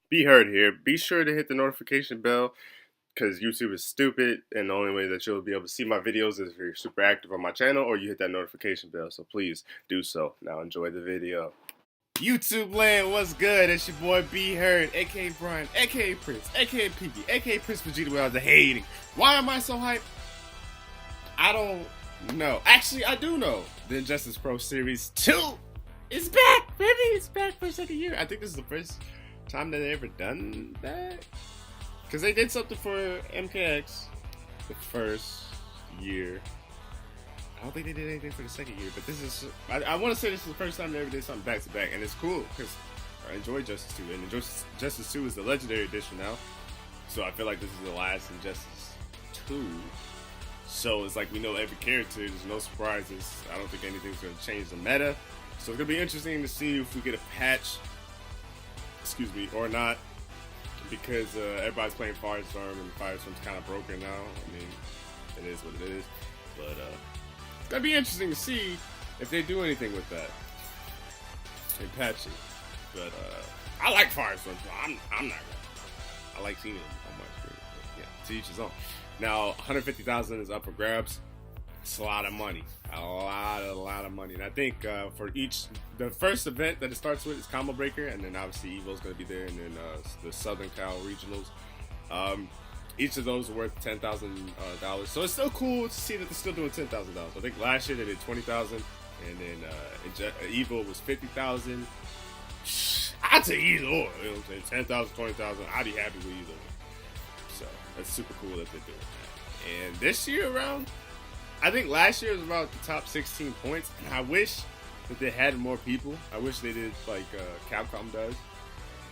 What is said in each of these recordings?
Be heard here. Be sure to hit the notification bell because YouTube is stupid, and the only way that you'll be able to see my videos is if you're super active on my channel or you hit that notification bell. So please do so. Now enjoy the video. YouTube land, what's good? It's your boy B Heard, aka Brian, aka Prince, aka PB, aka Prince Vegeta without the hating. Why am I so hyped? I don't know. Actually, I do know. The Injustice Pro Series 2 is back, baby. It's back for a second year. I think this is the first time that they ever done that. Because they did something for MKX the first year. I don't think they did anything for the second year, but this is, I want to say this is the first time they ever did something back to back, and it's cool because I enjoy Justice 2, and Justice 2 is the Legendary Edition now, so I feel like this is the last Injustice 2. So it's like we know every character, there's no surprises. I don't think anything's going to change the meta, so it's going to be interesting to see if we get a patch, or not, because everybody's playing Firestorm, and Firestorm's kind of broken now. I mean, it is what it is, but it's gonna be interesting to see if they do anything with that and patch it. But I like Firestorm, so I'm not gonna. I like seeing it on my screen. But yeah, to each his own. Now, 150,000 is up for grabs. It's a lot of money, a lot of money. And I think for the first event that it starts with is Combo Breaker, and then obviously Evo's gonna be there, and then the Southern Cal Regionals. Each of those are worth $10,000, so it's still cool to see that they're still doing $10,000. I think last year they did 20,000, and then Evo was 50,000. I'd take either or. You know what I'm saying? 10,000, 20,000. I'd be happy with either one. So that's super cool that they're doing that. And this year around, I think last year was about the top 16 points, and I wish that they had more people. I wish they did like Capcom does.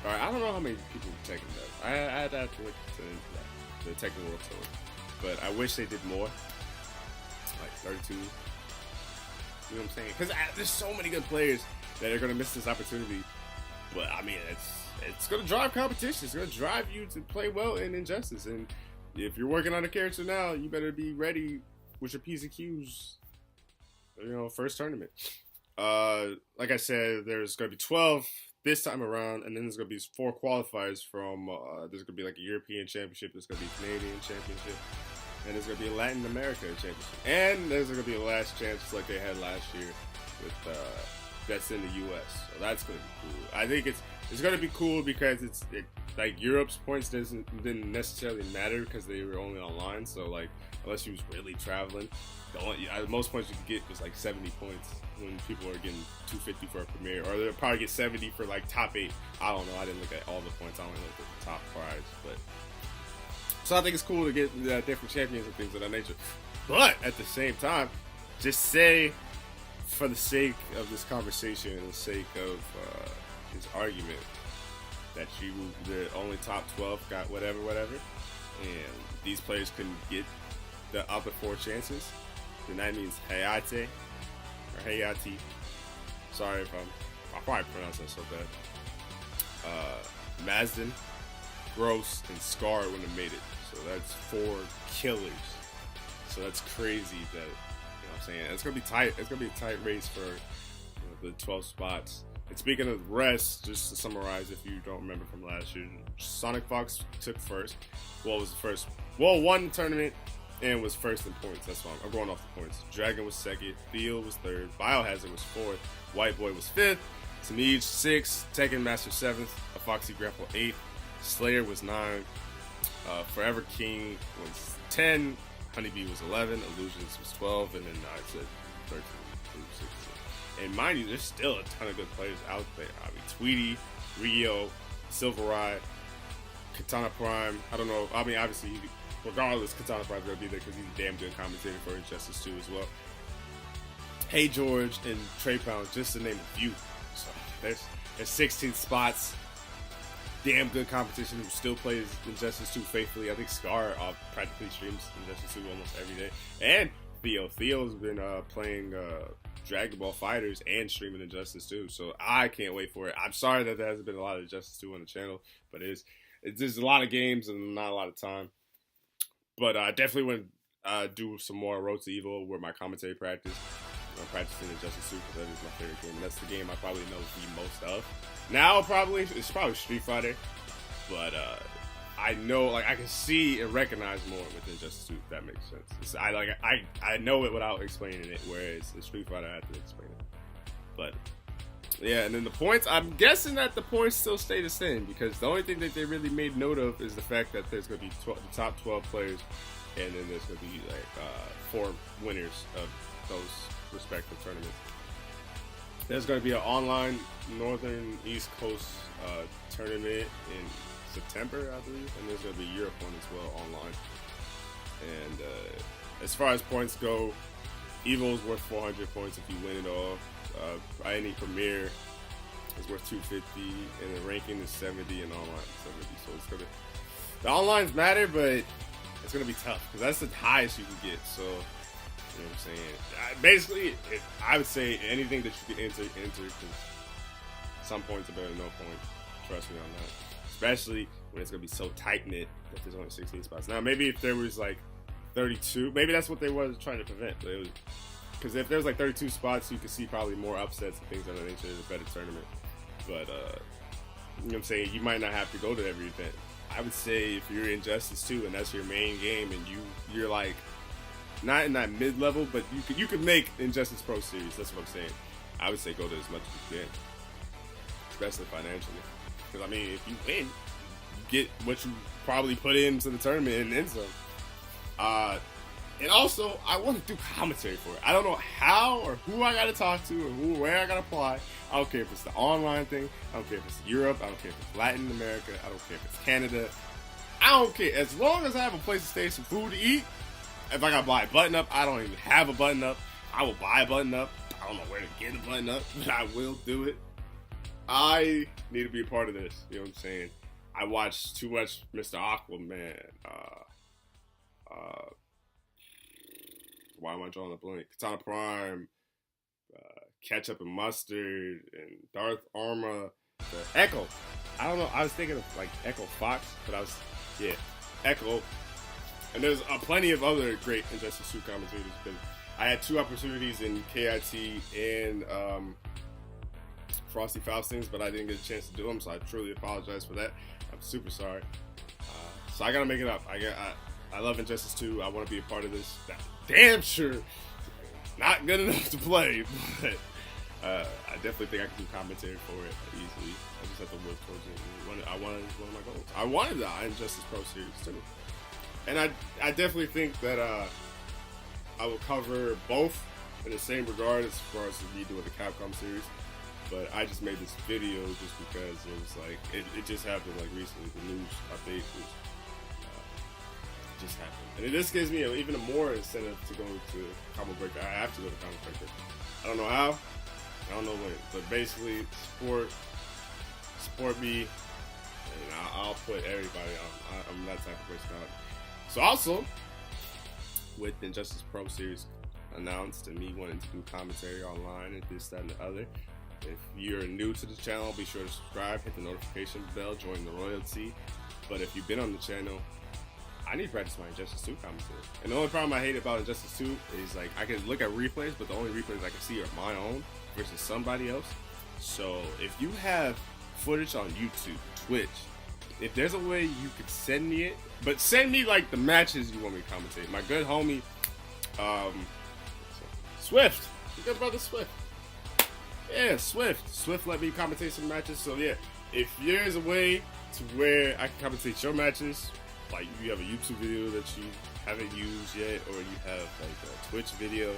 All right, I don't know how many people Tekken does. I'd have to look into that. The Tekken World Tour, but I wish they did more, like 32. You know what I'm saying? Because there's so many good players that are gonna miss this opportunity. But I mean, it's gonna drive competition. It's gonna drive you to play well in Injustice. And if you're working on a character now, you better be ready with your P's and Q's. You know, first tournament. Like I said, there's gonna be 12 this time around, and then there's gonna be 4 qualifiers from. There's gonna be like a European Championship. There's gonna be a Canadian Championship, and there's gonna be a Latin America Championship, and there's gonna be a last chance like they had last year with that's in the U.S. So that's gonna be cool. I think it's gonna be cool because like Europe's points didn't necessarily matter because they were only online. So like unless you was really traveling, the most points you could get was like 70 points when people are getting 250 for a premiere, or they'll probably get 70 for like top 8. I don't know. I didn't look at all the points. I only looked at the top prize, but so I think it's cool to get different champions and things of that nature. But at the same time, just say, for the sake of this conversation and the sake of his argument, that the only top 12 got whatever, and these players couldn't get the upper 4 chances, then that means Hayate, or Hayati. Sorry if I probably pronounced that so bad. Mazden, Gross, and Scar wouldn't have made it. So that's 4 killers. So that's crazy that, you know what I'm saying? It's gonna be tight. It's gonna be a tight race for the 12 spots. And speaking of the rest, just to summarize, if you don't remember from last year, Sonic Fox took first. Won the tournament and was first in points. That's why I'm going off the points. Dragon was second, Theo was third, Biohazard was fourth, White Boy was fifth, Samij 6th, Tekken Master 7th, Foxy Grapple 8th, Slayer was 9th, Forever King was 10, Honeybee was 11, Illusions was 12, and then I said 13 through 16. And mind you, there's still a ton of good players out there. I mean, Tweety, Rio, Silvereye, Katana Prime. I don't know. I mean, obviously, regardless, Katana Prime's going to be there because he's a damn good commentator for Injustice 2 as well. Hey George and Trey Pound, just to name a few. So there's 16 spots. Damn good competition who still plays Injustice 2 faithfully. I think Scar practically streams Injustice 2 almost every day. And Theo's been playing Dragon Ball Fighters and streaming Injustice 2. So I can't wait for it. I'm sorry that there hasn't been a lot of Injustice 2 on the channel, but there's a lot of games and not a lot of time. But I definitely want to do some more Road to Evil where my commentary practice. I'm practicing Injustice 2 because that is my favorite game. And that's the game I probably know the most of. Now it's probably Street Fighter. but I know, like, I can see and recognize more with Injustice 2, if that makes sense. I know it without explaining it, whereas in Street Fighter I have to explain it. But yeah, and then the points, I'm guessing that the points still stay the same, because the only thing that they really made note of is the fact that there's going to be the top 12 players, and then there's going to be like 4 winners of those respective tournaments. There's going to be an online Northern East Coast tournament in September, I believe, and there's going to be a Europe one as well online. And as far as points go, Evo is worth 400 points if you win it all. Any Premier is worth 250, and the ranking is 70, and online is 70. So it's gonna, the onlines matter, but it's gonna be tough because that's the highest you can get. So you know what I'm saying. Basically, I would say anything that you can enter, because some points are better than no points. Trust me on that. Especially when it's gonna be so tight knit that there's only 16 spots. Now, maybe if there was like 32, maybe that's what they were trying to prevent. But it was, because if there's like 32 spots, you could see probably more upsets and things of that nature. It's a better tournament. But, you know what I'm saying, you might not have to go to every event. I would say if you're Injustice 2 and that's your main game, and you're like, not in that mid-level, but you could make Injustice Pro Series. That's what I'm saying. I would say go to as much as you can, especially financially. Because, I mean, if you win, you get what you probably put into the tournament and then some. And also, I want to do commentary for it. I don't know how or who I got to talk to or where I got to apply. I don't care if it's the online thing. I don't care if it's Europe. I don't care if it's Latin America. I don't care if it's Canada. I don't care. As long as I have a place to stay, some food to eat. If I got to buy a button up, I don't even have a button up. I will buy a button up. I don't know where to get a button up, but I will do it. I need to be a part of this. You know what I'm saying? I watched too much Mr. Aquaman. Why am I drawing a blank? Katana Prime, Ketchup and Mustard, and Darth Arma, Echo. I don't know. I was thinking of like Echo Fox, but Echo. And there's plenty of other great Injustice 2 commentators. But I had 2 opportunities in KIT and Frosty Faustings, but I didn't get a chance to do them, so I truly apologize for that. I'm super sorry. So I gotta make it up. I love Injustice 2. I want to be a part of this. Damn sure not good enough to play, but I definitely think I can do commentary for it easily. I just have to work towards it. I wanted one of my goals. I wanted the Injustice Pro Series too, and I definitely think that I will cover both in the same regard as far as me doing the Capcom series. But I just made this video just because it was like it just happened like recently. The news update was. Just happened. And this gives me even more incentive to go to Combo Breaker. I have to go to Combo Breaker. I don't know how. I don't know when. But basically, support me, and I'll put everybody on. I'm that type of personality. So also, with Injustice Pro Series announced and me wanting to do commentary online and this, that, and the other, if you're new to the channel, be sure to subscribe, hit the notification bell, join the royalty. But if you've been on the channel, I need to practice my Injustice 2 commentary. And the only problem I hate about Injustice 2 is like I can look at replays, but the only replays I can see are my own versus somebody else. So if you have footage on YouTube, Twitch, if there's a way you could send me it, but send me like the matches you want me to commentate. My good homie, Swift, your good brother Swift. Yeah, Swift let me commentate some matches. So yeah, if there's a way to where I can commentate your matches, like you have a YouTube video that you haven't used yet, or you have like a Twitch video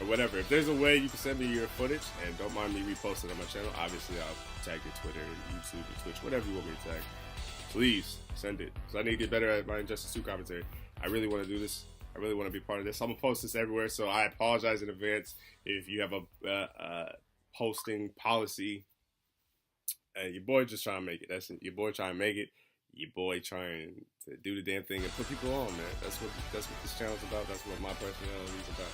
or whatever. If there's a way you can send me your footage, and don't mind me reposting on my channel, obviously I'll tag your Twitter, YouTube, or Twitch, whatever you want me to tag. Please send it, because I need to get better at my Injustice 2 commentary. I really want to do this. I really want to be part of this. I'm gonna post this everywhere, so I apologize in advance if you have a posting policy. And your boy just trying to make it. That's it. Your boy trying to make it. Your boy trying to do the damn thing and put people on, man. That's what this channel's about. That's what my personality is about.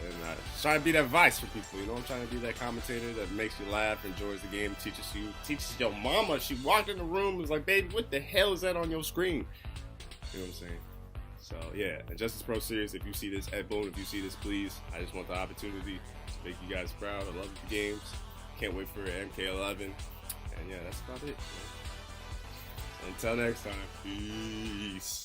And trying to be that vice for people, you know. I'm trying to be that commentator that makes you laugh, enjoys the game, teaches your mama. She walked in the room and was like, baby, what the hell is that on your screen? You know what I'm saying? So yeah, Injustice Pro Series, if you see this, Ed Boone, if you see this, please. I just want the opportunity to make you guys proud. I love the games. Can't wait for MK11. And yeah, that's about it. Man. Until next time, peace.